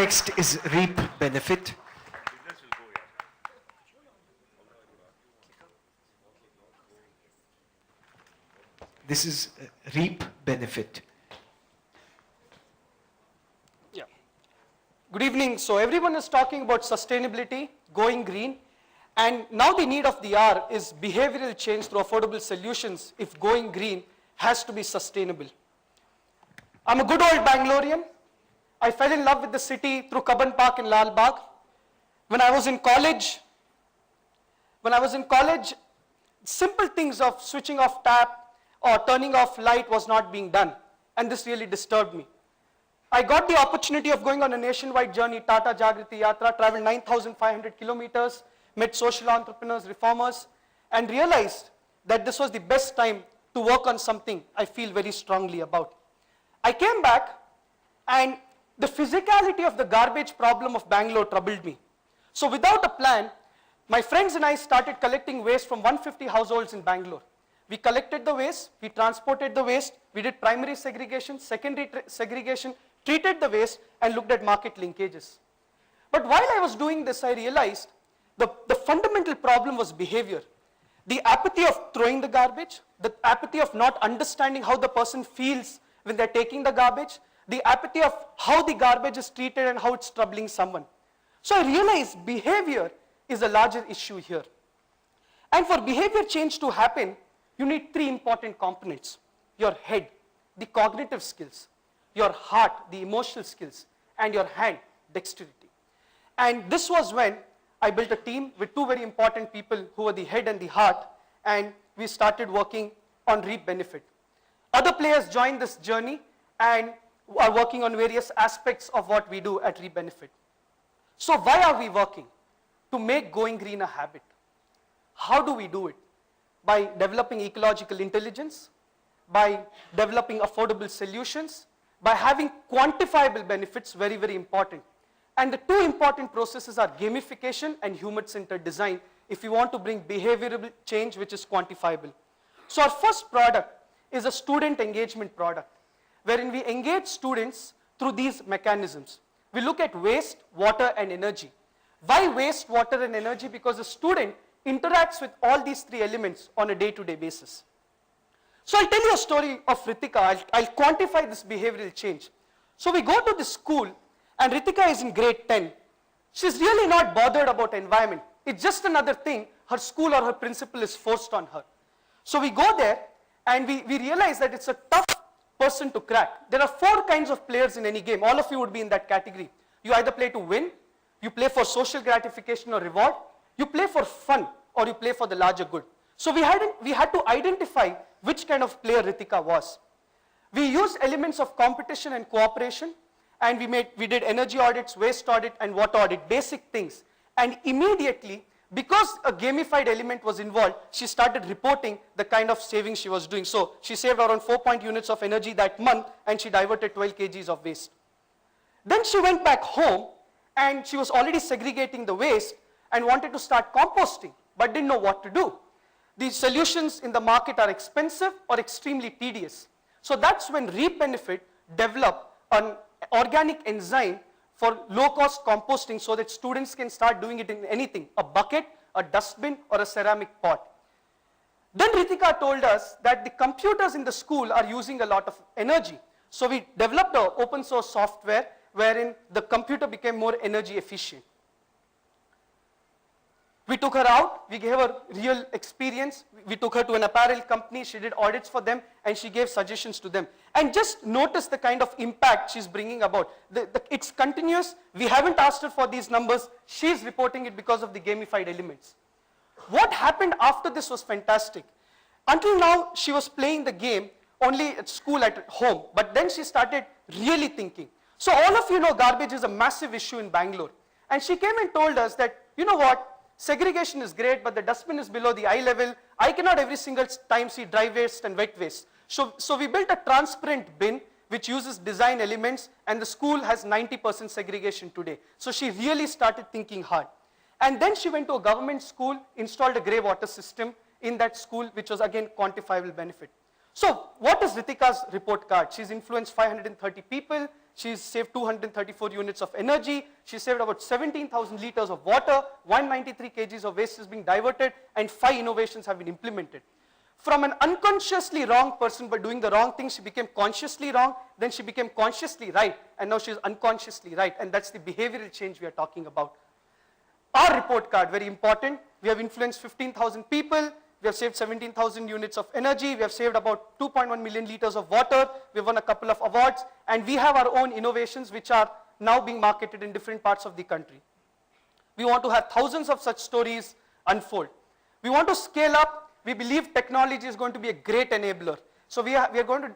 Next is REAP benefit. This is REAP benefit. Yeah. Good evening. So everyone is talking about sustainability, going green, and now the need of the hour is behavioral change through affordable solutions if going green has to be sustainable. I'm a good old Bangalorean. I fell in love with the city through Cubbon Park in Lal Bagh. When I was in college, simple things of switching off tap or turning off light was not being done, and this really disturbed me. I got the opportunity of going on a nationwide journey, Tata Jagriti Yatra, traveled 9,500 kilometers, met social entrepreneurs, reformers, and realized that this was the best time to work on something I feel very strongly about. I came back, and the physicality of the garbage problem of Bangalore troubled me. So without a plan, my friends and I started collecting waste from 150 households in Bangalore. We collected the waste, we transported the waste, we did primary segregation, secondary segregation, treated the waste, and looked at market linkages. But while I was doing this, I realized the fundamental problem was behavior. The apathy of throwing the garbage, the apathy of not understanding how the person feels when they're taking the garbage, the apathy of how the garbage is treated and how it's troubling someone. So I realized behavior is a larger issue here. And for behavior change to happen, you need three important components: your head, the cognitive skills; your heart, the emotional skills; and your hand, dexterity. And this was when I built a team with two very important people who were the head and the heart, and we started working on REAP benefit. Other players joined this journey and are working on various aspects of what we do at REAP benefit. So why are we working? To make going green a habit. How do we do it? By developing ecological intelligence, by developing affordable solutions, by having quantifiable benefits, very, very important. And the two important processes are gamification and human-centered design if you want to bring behavioral change which is quantifiable. So our first product is a student engagement product, wherein we engage students through these mechanisms. We look at waste, water, and energy. Why waste, water, and energy? Because the student interacts with all these three elements on a day-to-day basis. So I'll tell you a story of Ritika. I'll quantify this behavioral change. So we go to the school, and Ritika is in grade 10. She's really not bothered about environment. It's just another thing her school or her principal is forced on her. So we go there, and we realize that it's a tough person to crack. There are four kinds of players in any game. All of you would be in that category. You either play to win, you play for social gratification or reward, you play for fun, or you play for the larger good. So we had to identify which kind of player Ritika was. We used elements of competition and cooperation, and we did energy audits, waste audit, and water audit, basic things. And immediately, because a gamified element was involved, she started reporting the kind of savings she was doing. So she saved around 4 units of energy that month, and she diverted 12 kgs of waste. Then she went back home, and she was already segregating the waste and wanted to start composting, but didn't know what to do. These solutions in the market are expensive or extremely tedious. So that's when REAP benefit developed an organic enzyme for low-cost composting so that students can start doing it in anything, a bucket, a dustbin, or a ceramic pot. Then Ritika told us that the computers in the school are using a lot of energy. So we developed an open source software wherein the computer became more energy efficient. We took her out, we gave her real experience, we took her to an apparel company, she did audits for them, and she gave suggestions to them. And just notice the kind of impact she's bringing about. It's continuous, we haven't asked her for these numbers, she's reporting it because of the gamified elements. What happened after this was fantastic. Until now, she was playing the game only at school, at home, but then she started really thinking. So all of you know garbage is a massive issue in Bangalore. And she came and told us that, you know what, segregation is great, but the dustbin is below the eye level. I cannot every single time see dry waste and wet waste. So we built a transparent bin which uses design elements, and the school has 90% segregation today. So she really started thinking hard. And then she went to a government school, installed a grey water system in that school, which was again quantifiable benefit. So what is Ritika's report card? She's influenced 530 people. She's saved 234 units of energy. She saved about 17,000 liters of water. 193 kgs of waste is being diverted, and 5 innovations have been implemented. From an unconsciously wrong person by doing the wrong thing, she became consciously wrong, then she became consciously right, and now she's unconsciously right, and that's the behavioral change we are talking about. Our report card, very important. We have influenced 15,000 people. We have saved 17,000 units of energy. We have saved about 2.1 million liters of water. We have won a couple of awards, and we have our own innovations which are now being marketed in different parts of the country. We want to have thousands of such stories unfold. We want to scale up. We believe technology is going to be a great enabler. So we are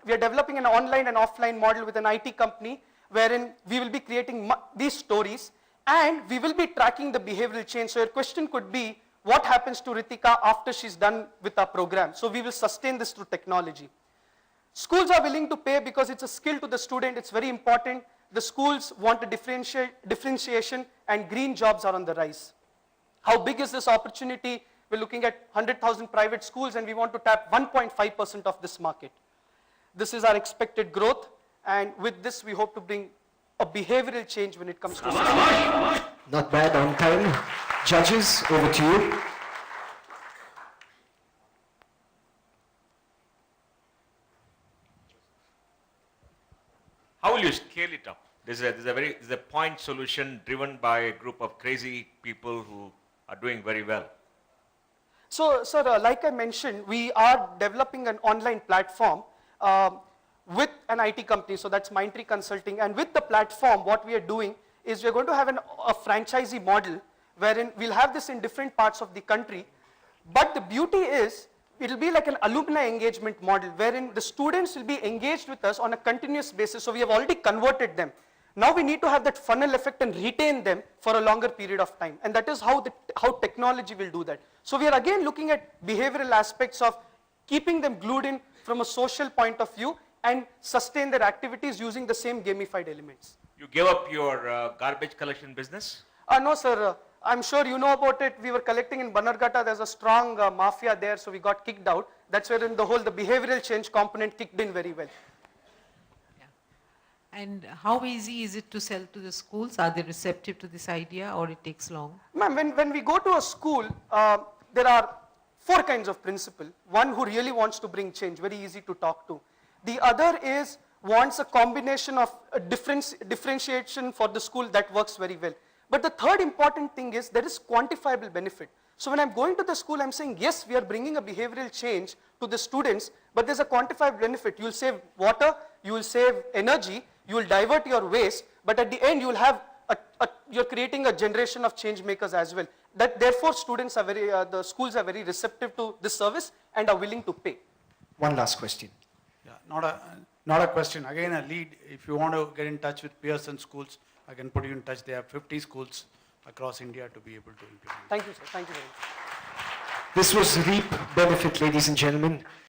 developing an online and offline model with an IT company wherein we will be creating these stories, and we will be tracking the behavioral change. So your question could be, what happens to Ritika after she's done with our program? So we will sustain this through technology. Schools are willing to pay because it's a skill to the student. It's very important. The schools want a differentiation, and green jobs are on the rise. How big is this opportunity? We're looking at 100,000 private schools, and we want to tap 1.5% of this market. This is our expected growth, and with this we hope to bring a behavioral change when it comes to society. Not bad, on time. Judges, over to you. How will you scale it up? This is a point solution driven by a group of crazy people who are doing very well. So, sir, like I mentioned, we are developing an online platform with an IT company, so that's Mindtree Consulting. And with the platform, what we are doing is we're going to have a franchisee model wherein we'll have this in different parts of the country. But the beauty is, it'll be like an alumni engagement model wherein the students will be engaged with us on a continuous basis. So we have already converted them. Now we need to have that funnel effect and retain them for a longer period of time. And that is how technology will do that. So we are again looking at behavioral aspects of keeping them glued in from a social point of view and sustain their activities using the same gamified elements. You gave up your garbage collection business? No, sir. I'm sure you know about it. We were collecting in Bannerghatta. There's a strong mafia there, so we got kicked out. That's where in the behavioral change component kicked in very well. And how easy is it to sell to the schools? Are they receptive to this idea, or it takes long? Ma'am, when we go to a school, there are 4 kinds of principal. One who really wants to bring change, very easy to talk to. The other is wants a combination of differentiation for the school that works very well. But the third important thing is there is quantifiable benefit. So when I'm going to the school, I'm saying, yes, we are bringing a behavioral change to the students, but there's a quantifiable benefit. You will save water, you will save energy, you will divert your waste, but at the end you will have you're creating a generation of change makers as well. Therefore, students are the schools are very receptive to this service and are willing to pay. One last question. Yeah, not a question. Again, a lead. If you want to get in touch with Pearson schools, I can put you in touch. They have 50 schools across India to be able to implement. Thank you, sir. Thank you very much. This was REAP Benefit, ladies and gentlemen.